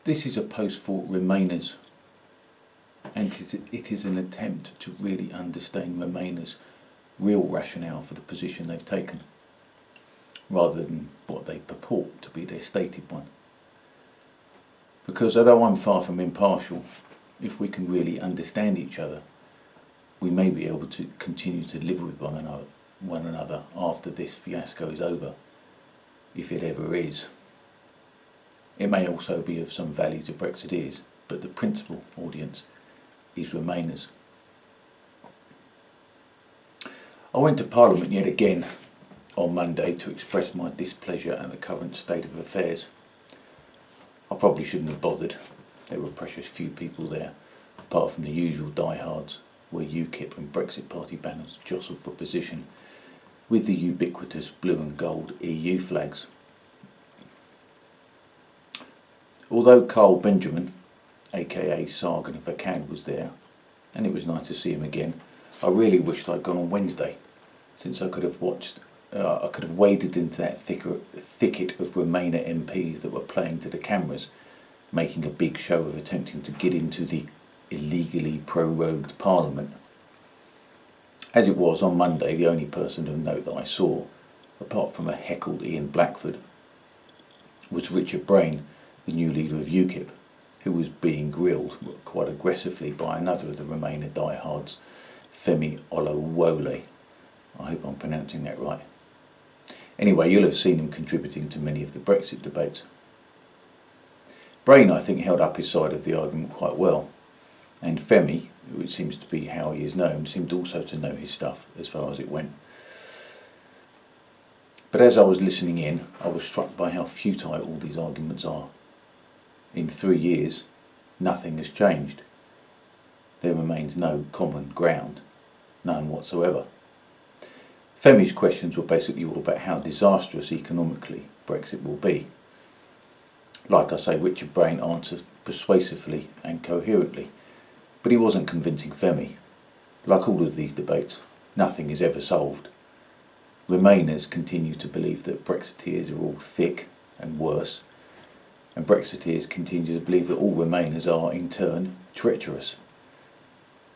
This is a post for Remainers, and it is an attempt to really understand Remainers' real rationale for the position they've taken, rather than what they purport to be their stated one. Because although I'm far from impartial, if we can really understand each other, we may be able to continue to live with one another after this fiasco is over, if it ever is. It may also be of some value to Brexiteers, but the principal audience is Remainers. I went to Parliament yet again on Monday to express my displeasure at the current state of affairs. I probably shouldn't have bothered. There were precious few people there, apart from the usual diehards, where UKIP and Brexit Party banners jostle for position with the ubiquitous blue and gold EU flags. Although Carl Benjamin, aka Sargon of Akkad, was there, and it was nice to see him again, I really wished I'd gone on Wednesday, since I could have waded into that thicket of Remainer MPs that were playing to the cameras, making a big show of attempting to get into the illegally prorogued Parliament. As it was, on Monday, the only person of note that I saw, apart from a heckled Ian Blackford, was Richard Brain, the new leader of UKIP, who was being grilled quite aggressively by another of the Remainer diehards, Femi Olawole. I hope I'm pronouncing that right. Anyway, you'll have seen him contributing to many of the Brexit debates. Brain, I think, held up his side of the argument quite well, and Femi, who it seems to be how he is known, seemed also to know his stuff as far as it went. But as I was listening in, I was struck by how futile all these arguments are. In 3 years, nothing has changed. There remains no common ground, none whatsoever. Femi's questions were basically all about how disastrous economically Brexit will be. Like I say, Richard Brain answered persuasively and coherently, but he wasn't convincing Femi. Like all of these debates, nothing is ever solved. Remainers continue to believe that Brexiteers are all thick and worse, and Brexiteers continue to believe that all Remainers are, in turn, treacherous.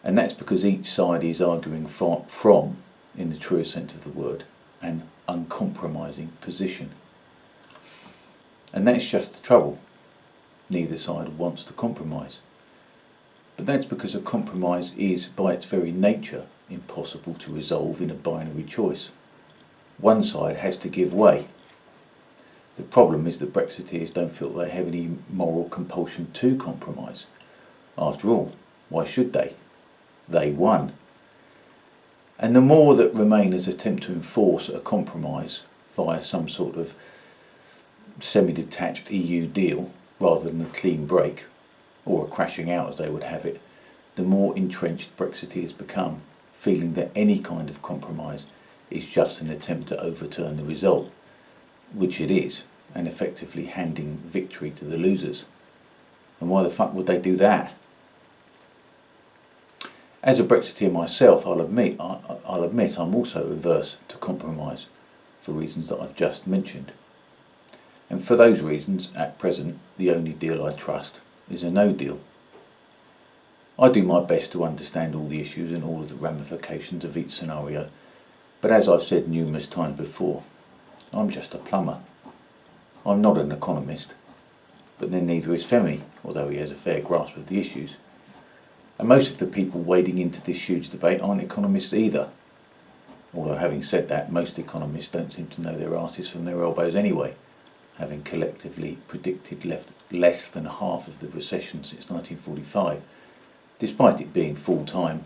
And that's because each side is arguing from, in the truest sense of the word, an uncompromising position. And that's just the trouble. Neither side wants to compromise. But that's because a compromise is, by its very nature, impossible to resolve in a binary choice. One side has to give way. The problem is that Brexiteers don't feel they have any moral compulsion to compromise. After all, why should they? They won. And the more that Remainers attempt to enforce a compromise via some sort of semi-detached EU deal, rather than a clean break, or a crashing out as they would have it, the more entrenched Brexiteers become, feeling that any kind of compromise is just an attempt to overturn the result, which it is, and effectively handing victory to the losers. And why the fuck would they do that? As a Brexiteer myself, I'll admit I'm also averse to compromise, for reasons that I've just mentioned. And for those reasons, at present, the only deal I trust is a no deal. I do my best to understand all the issues and all of the ramifications of each scenario, but as I've said numerous times before, I'm just a plumber. I'm not an economist, but then neither is Femi, although he has a fair grasp of the issues. And most of the people wading into this huge debate aren't economists either. Although having said that, most economists don't seem to know their arses from their elbows anyway, having collectively predicted less than half of the recession since 1945, despite it being full-time,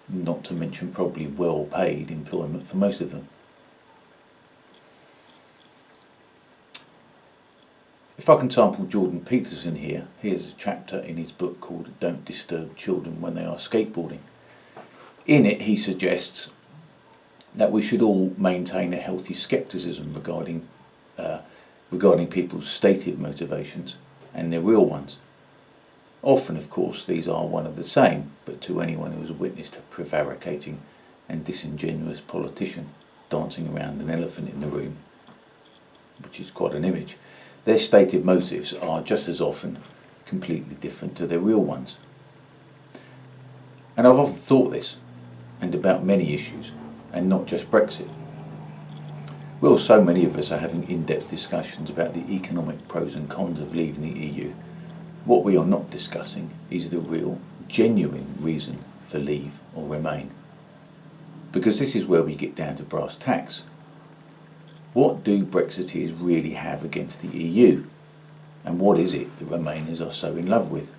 not to mention probably well-paid employment for most of them. If I can sample Jordan Peterson here, here's a chapter in his book called Don't Disturb Children When They Are Skateboarding. In it he suggests that we should all maintain a healthy scepticism regarding people's stated motivations and their real ones. Often, of course, these are one of the same, but to anyone who has witnessed a prevaricating and disingenuous politician dancing around an elephant in the room, which is quite an image, their stated motives are just as often completely different to their real ones. And I've often thought this, and about many issues, and not just Brexit. Well, so many of us are having in-depth discussions about the economic pros and cons of leaving the EU. What we are not discussing is the real, genuine reason for leave or remain. Because this is where we get down to brass tacks. What do Brexiteers really have against the EU? And what is it the Remainers are so in love with?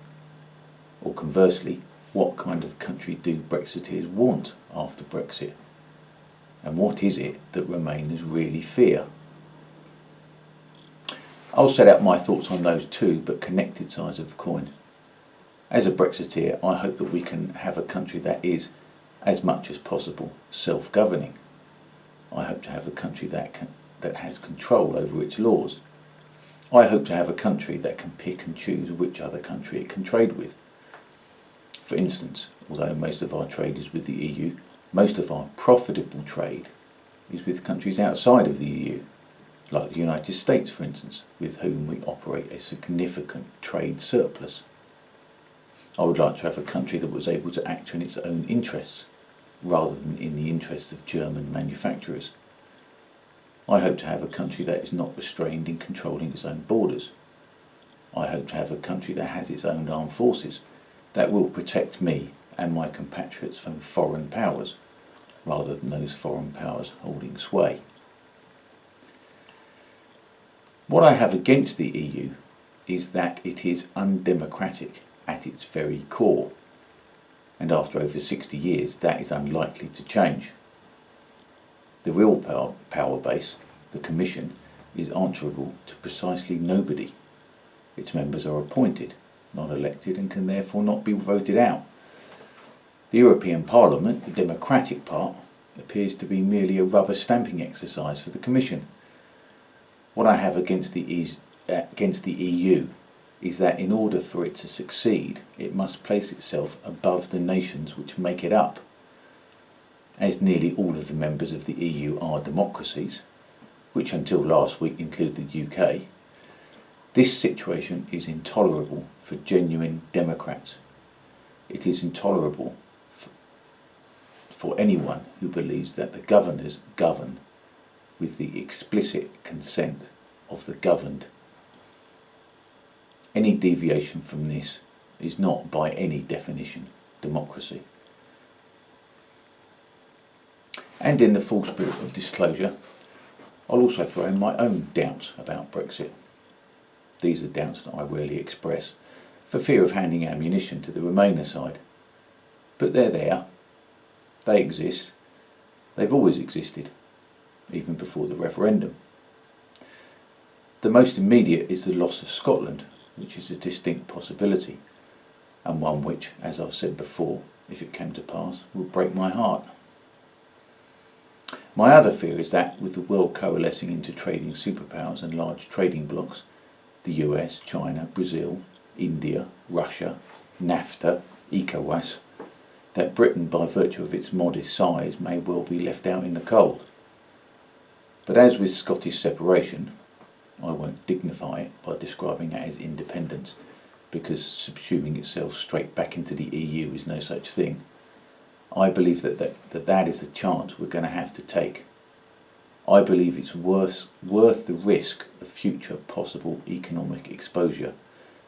Or conversely, what kind of country do Brexiteers want after Brexit? And what is it that Remainers really fear? I'll set out my thoughts on those two but connected sides of the coin. As a Brexiteer, I hope that we can have a country that is, as much as possible, self-governing. I hope to have a country that has control over its laws. I hope to have a country that can pick and choose which other country it can trade with. For instance, although most of our trade is with the EU, most of our profitable trade is with countries outside of the EU, like the United States, for instance, with whom we operate a significant trade surplus. I would like to have a country that was able to act in its own interests, rather than in the interests of German manufacturers. I hope to have a country that is not restrained in controlling its own borders. I hope to have a country that has its own armed forces, that will protect me and my compatriots from foreign powers, rather than those foreign powers holding sway. What I have against the EU is that it is undemocratic at its very core, and after over 60 years that is unlikely to change. The real power base, the Commission, is answerable to precisely nobody. Its members are appointed, not elected, and can therefore not be voted out. The European Parliament, the democratic part, appears to be merely a rubber stamping exercise for the Commission. What I have against the EU is that in order for it to succeed, it must place itself above the nations which make it up. As nearly all of the members of the EU are democracies, which until last week include the UK, this situation is intolerable for genuine democrats. It is intolerable for anyone who believes that the governors govern with the explicit consent of the governed. Any deviation from this is not, by any definition, democracy. And in the full spirit of disclosure, I'll also throw in my own doubts about Brexit. These are doubts that I rarely express, for fear of handing ammunition to the Remainer side. But they're there. They exist. They've always existed, even before the referendum. The most immediate is the loss of Scotland, which is a distinct possibility, and one which, as I've said before, if it came to pass, would break my heart. My other fear is that, with the world coalescing into trading superpowers and large trading blocs, the US, China, Brazil, India, Russia, NAFTA, ECOWAS, that Britain, by virtue of its modest size, may well be left out in the cold. But as with Scottish separation, I won't dignify it by describing it as independence, because subsuming itself straight back into the EU is no such thing. I believe that is a chance we're going to have to take. I believe it's worth the risk of future possible economic exposure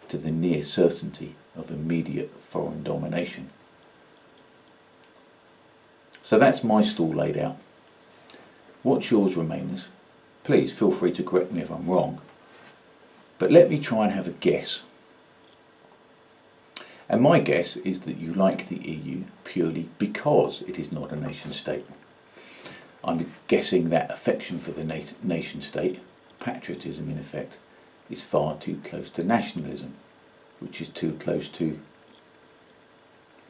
to the near certainty of immediate foreign domination. So that's my stall laid out. What's yours, Remainers? Please feel free to correct me if I'm wrong, but let me try and have a guess. And my guess is that you like the EU purely because it is not a nation state. I'm guessing that affection for the nation state, patriotism in effect, is far too close to nationalism, which is too close to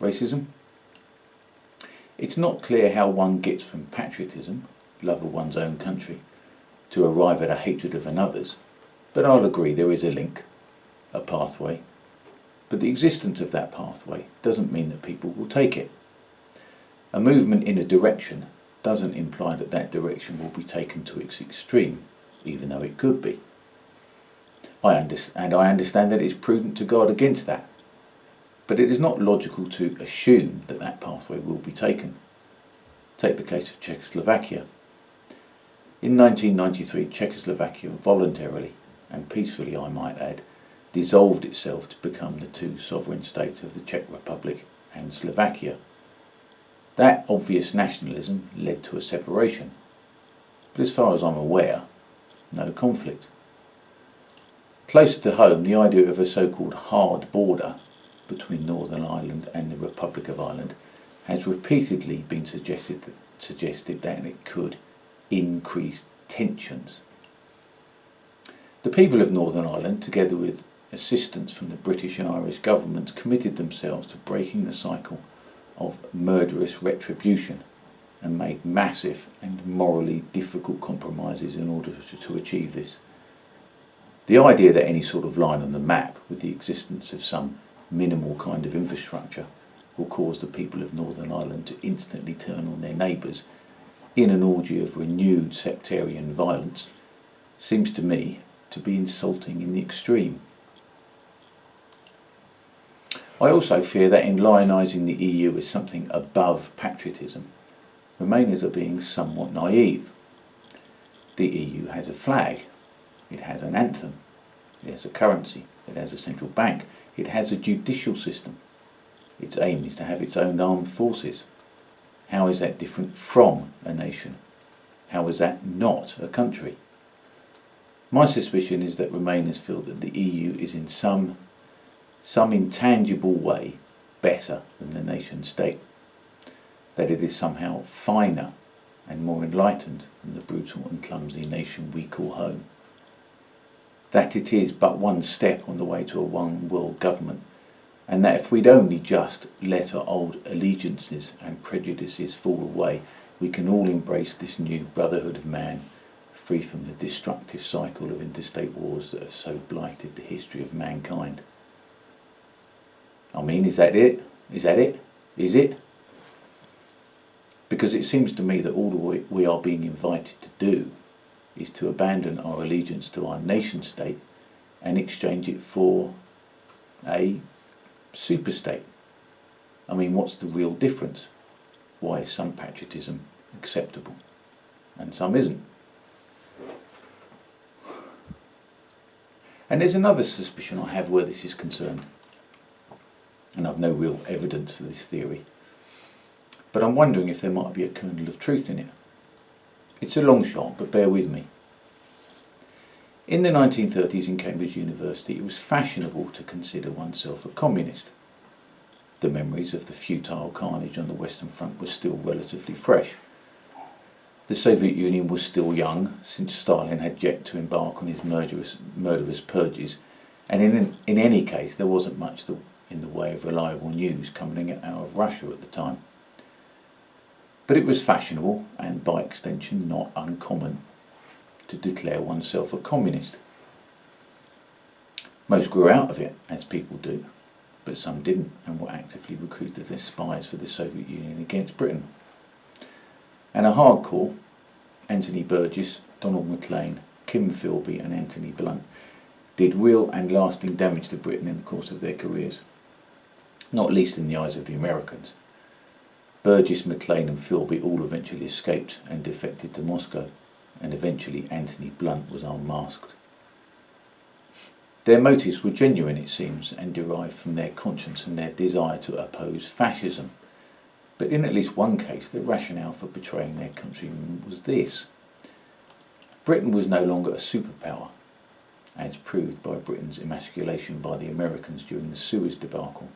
racism. It's not clear how one gets from patriotism, love of one's own country, to arrive at a hatred of another's, but I'll agree there is a link, a pathway. But the existence of that pathway doesn't mean that people will take it. A movement in a direction doesn't imply that that direction will be taken to its extreme, even though it could be. I understand that it is prudent to guard against that, but it is not logical to assume that that pathway will be taken. Take the case of Czechoslovakia. In 1993, Czechoslovakia voluntarily, and peacefully I might add, dissolved itself to become the two sovereign states of the Czech Republic and Slovakia. That obvious nationalism led to a separation, but as far as I'm aware, no conflict. Closer to home, the idea of a so-called hard border between Northern Ireland and the Republic of Ireland has repeatedly been suggested that it could increase tensions. The people of Northern Ireland, together with assistance from the British and Irish governments, committed themselves to breaking the cycle of murderous retribution and made massive and morally difficult compromises in order to achieve this. The idea that any sort of line on the map with the existence of some minimal kind of infrastructure will cause the people of Northern Ireland to instantly turn on their neighbours in an orgy of renewed sectarian violence seems to me to be insulting in the extreme. I also fear that in lionising the EU as something above patriotism, Remainers are being somewhat naive. The EU has a flag, it has an anthem, it has a currency, it has a central bank, it has a judicial system. Its aim is to have its own armed forces. How is that different from a nation? How is that not a country? My suspicion is that Remainers feel that the EU is in some intangible way better than the nation state, that it is somehow finer and more enlightened than the brutal and clumsy nation we call home, that it is but one step on the way to a one world government, and that if we'd only just let our old allegiances and prejudices fall away, we can all embrace this new brotherhood of man, free from the destructive cycle of interstate wars that have so blighted the history of mankind. I mean, is that it? Is it? Because it seems to me that all we are being invited to do is to abandon our allegiance to our nation state and exchange it for a superstate. I mean, what's the real difference? Why is some patriotism acceptable and some isn't? And there's another suspicion I have where this is concerned, and I've no real evidence for this theory, but I'm wondering if there might be a kernel of truth in it. It's a long shot, but bear with me. In the 1930s in Cambridge University, it was fashionable to consider oneself a communist. The memories of the futile carnage on the Western Front were still relatively fresh. The Soviet Union was still young, since Stalin had yet to embark on his murderous purges, and in any case there wasn't much in the way of reliable news coming out of Russia at the time. But it was fashionable, and by extension not uncommon, to declare oneself a communist. Most grew out of it, as people do, but some didn't and were actively recruited as spies for the Soviet Union against Britain. And a hardcore, Anthony Burgess, Donald Maclean, Kim Philby and Anthony Blunt, did real and lasting damage to Britain in the course of their careers, not least in the eyes of the Americans. Burgess, Maclean and Philby all eventually escaped and defected to Moscow, and eventually Anthony Blunt was unmasked. Their motives were genuine, it seems, and derived from their conscience and their desire to oppose fascism. But in at least one case, the rationale for betraying their countrymen was this: Britain was no longer a superpower, as proved by Britain's emasculation by the Americans during the Suez debacle,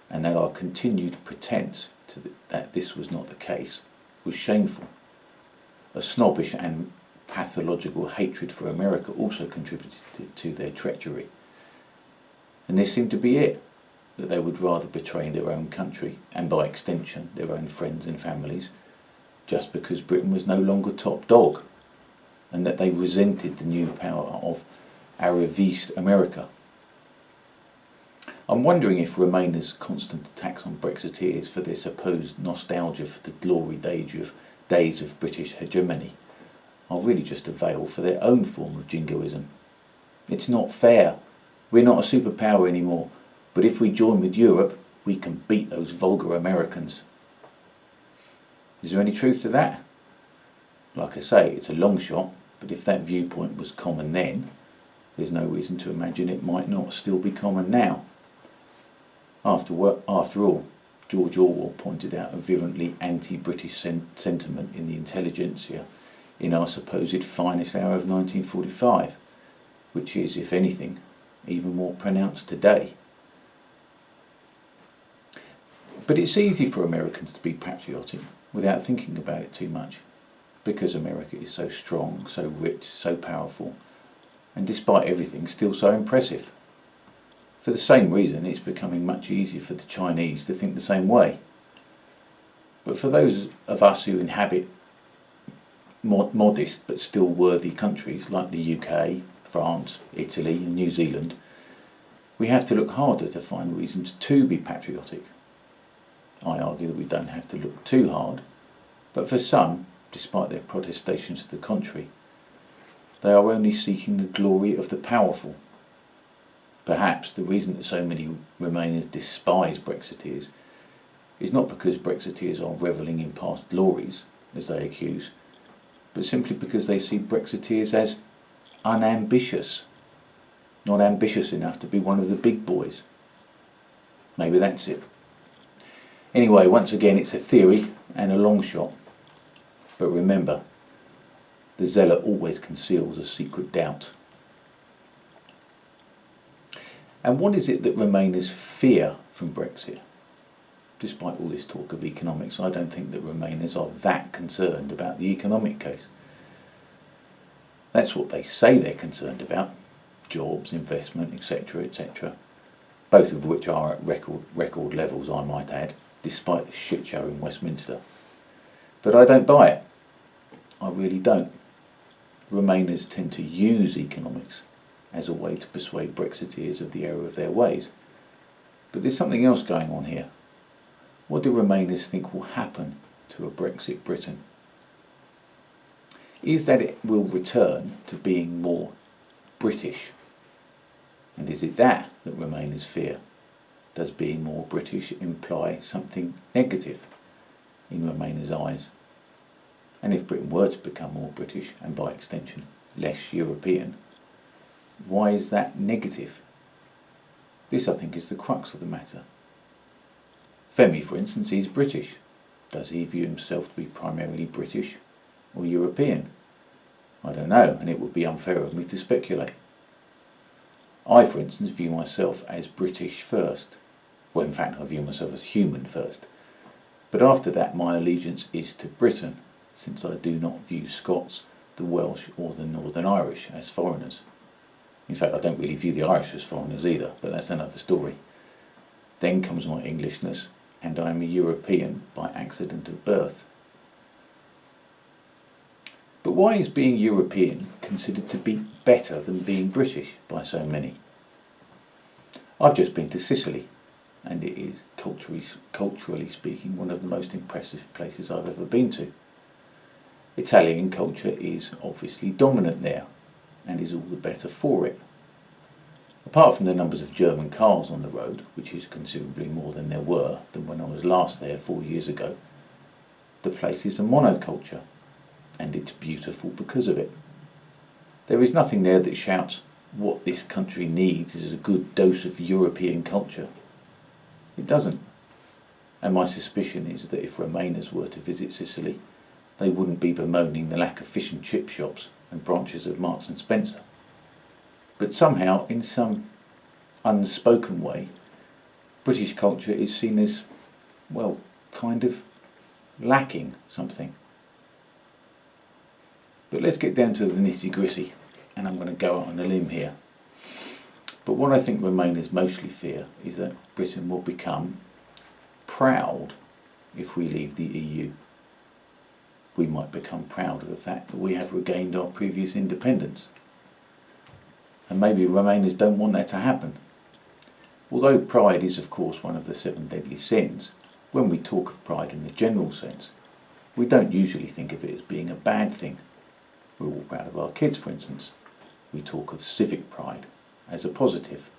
and that our continued pretense that this was not the case was shameful. A snobbish and pathological hatred for America also contributed to their treachery. And this seemed to be it, that they would rather betray their own country, and by extension their own friends and families, just because Britain was no longer top dog, and that they resented the new power of Arabist America. I'm wondering if Remainers' constant attacks on Brexiteers for their supposed nostalgia for the glory days of British hegemony are really just a veil for their own form of jingoism. It's not fair. We're not a superpower anymore, but if we join with Europe, we can beat those vulgar Americans. Is there any truth to that? Like I say, it's a long shot, but if that viewpoint was common then, there's no reason to imagine it might not still be common now. After all, George Orwell pointed out a virulently anti-British sentiment in the intelligentsia in our supposed finest hour of 1945, which is, if anything, even more pronounced today. But it's easy for Americans to be patriotic without thinking about it too much, because America is so strong, so rich, so powerful, and despite everything still so impressive. For the same reason, it's becoming much easier for the Chinese to think the same way. But for those of us who inhabit modest but still worthy countries like the UK, France, Italy and New Zealand, we have to look harder to find reasons to be patriotic. I argue that we don't have to look too hard, but for some, despite their protestations to the contrary, they are only seeking the glory of the powerful. Perhaps the reason that so many Remainers despise Brexiteers is not because Brexiteers are revelling in past glories, as they accuse, but simply because they see Brexiteers as unambitious, not ambitious enough to be one of the big boys. Maybe that's it. Anyway, once again, it's a theory and a long shot. But remember, the zealot always conceals a secret doubt. And what is it that Remainers fear from Brexit? Despite all this talk of economics, I don't think that Remainers are that concerned about the economic case. That's what they say they're concerned about: jobs, investment, etc., etc., both of which are at record levels, I might add, despite the shit show in Westminster. But I don't buy it. I really don't. Remainers tend to use economics as a way to persuade Brexiteers of the error of their ways. But there's something else going on here. What do Remainers think will happen to a Brexit Britain? Is that it will return to being more British? And is it that Remainers fear? Does being more British imply something negative in Remainers' eyes? And if Britain were to become more British, and by extension less European, why is that negative? This, I think, is the crux of the matter. Femi, for instance, is British. Does he view himself to be primarily British or European? I don't know, and it would be unfair of me to speculate. I, for instance, view myself as British first. Well, in fact, I view myself as human first. But after that, my allegiance is to Britain, since I do not view Scots, the Welsh or the Northern Irish as foreigners. In fact, I don't really view the Irish as foreigners either, but that's another story. Then comes my Englishness, and I am a European by accident of birth. But why is being European considered to be better than being British by so many? I've just been to Sicily, and it is, culturally speaking, one of the most impressive places I've ever been to. Italian culture is obviously dominant there, and is all the better for it. Apart from the numbers of German cars on the road, which is considerably more than there were than when I was last there 4 years ago, the place is a monoculture, and it's beautiful because of it. There is nothing there that shouts, what this country needs is a good dose of European culture. It doesn't. And my suspicion is that if Remainers were to visit Sicily, they wouldn't be bemoaning the lack of fish and chip shops and branches of Marks and Spencer. But somehow, in some unspoken way, British culture is seen as, well, kind of lacking something. But let's get down to the nitty-gritty, and I'm going to go out on a limb here. But what I think Remainers mostly fear is that Britain will become proud if we leave the EU. We might become proud of the fact that we have regained our previous independence. And maybe Remainers don't want that to happen. Although pride is of course one of the 7 deadly sins, when we talk of pride in the general sense, we don't usually think of it as being a bad thing. We're all proud of our kids, for instance. we talk of civic pride as a positive.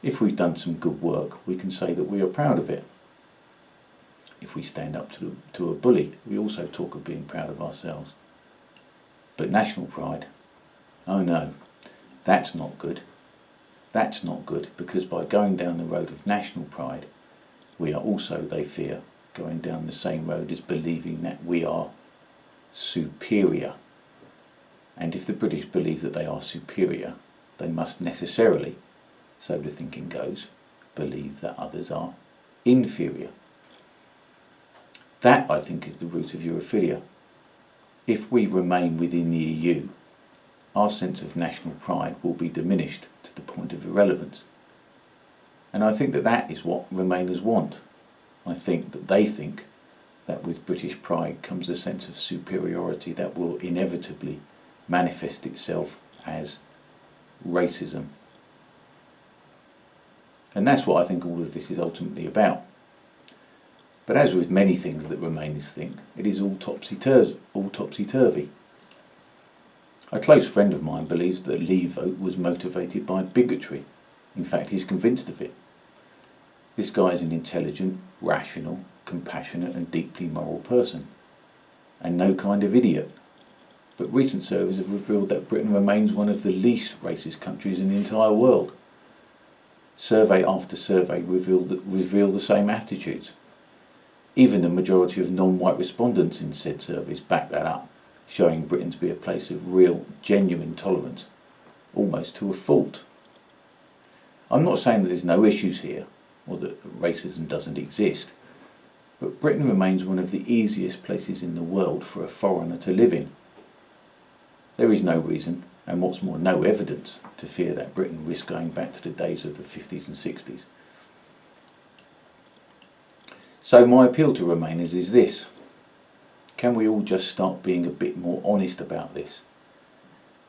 If we've done some good work, we can say that we are proud of it. If we stand up to a bully, we also talk of being proud of ourselves. But national pride, oh no, that's not good. That's not good, because by going down the road of national pride, we are also, they fear, going down the same road as believing that we are superior. And if the British believe that they are superior, they must necessarily, so the thinking goes, believe that others are inferior. That, I think, is the root of Europhilia. If we remain within the EU, our sense of national pride will be diminished to the point of irrelevance. And I think that that is what Remainers want. I think that they think that with British pride comes a sense of superiority that will inevitably manifest itself as racism. And that's what I think all of this is ultimately about. But as with many things that Remainers think, it is all topsy-turvy. A close friend of mine believes that the Leave vote was motivated by bigotry. In fact, he's convinced of it. This guy is an intelligent, rational, compassionate and deeply moral person, and no kind of idiot. But recent surveys have revealed that Britain remains one of the least racist countries in the entire world. Survey after survey reveal the same attitudes. Even the majority of non-white respondents in said surveys back that up, showing Britain to be a place of real, genuine tolerance, almost to a fault. I'm not saying that there's no issues here, or that racism doesn't exist, but Britain remains one of the easiest places in the world for a foreigner to live in. There is no reason, and what's more, no evidence, to fear that Britain risks going back to the days of the 50s and 60s. So my appeal to Remainers is this: can we all just start being a bit more honest about this?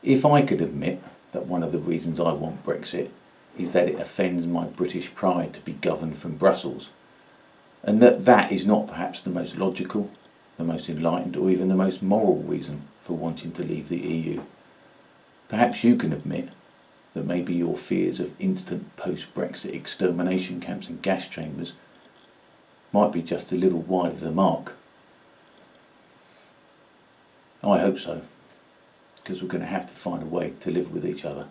If I could admit that one of the reasons I want Brexit is that it offends my British pride to be governed from Brussels, and that is not perhaps the most logical, the most enlightened, or even the most moral reason for wanting to leave the EU, perhaps you can admit that maybe your fears of instant post-Brexit extermination camps and gas chambers might be just a little wide of the mark. I hope so, because we're going to have to find a way to live with each other.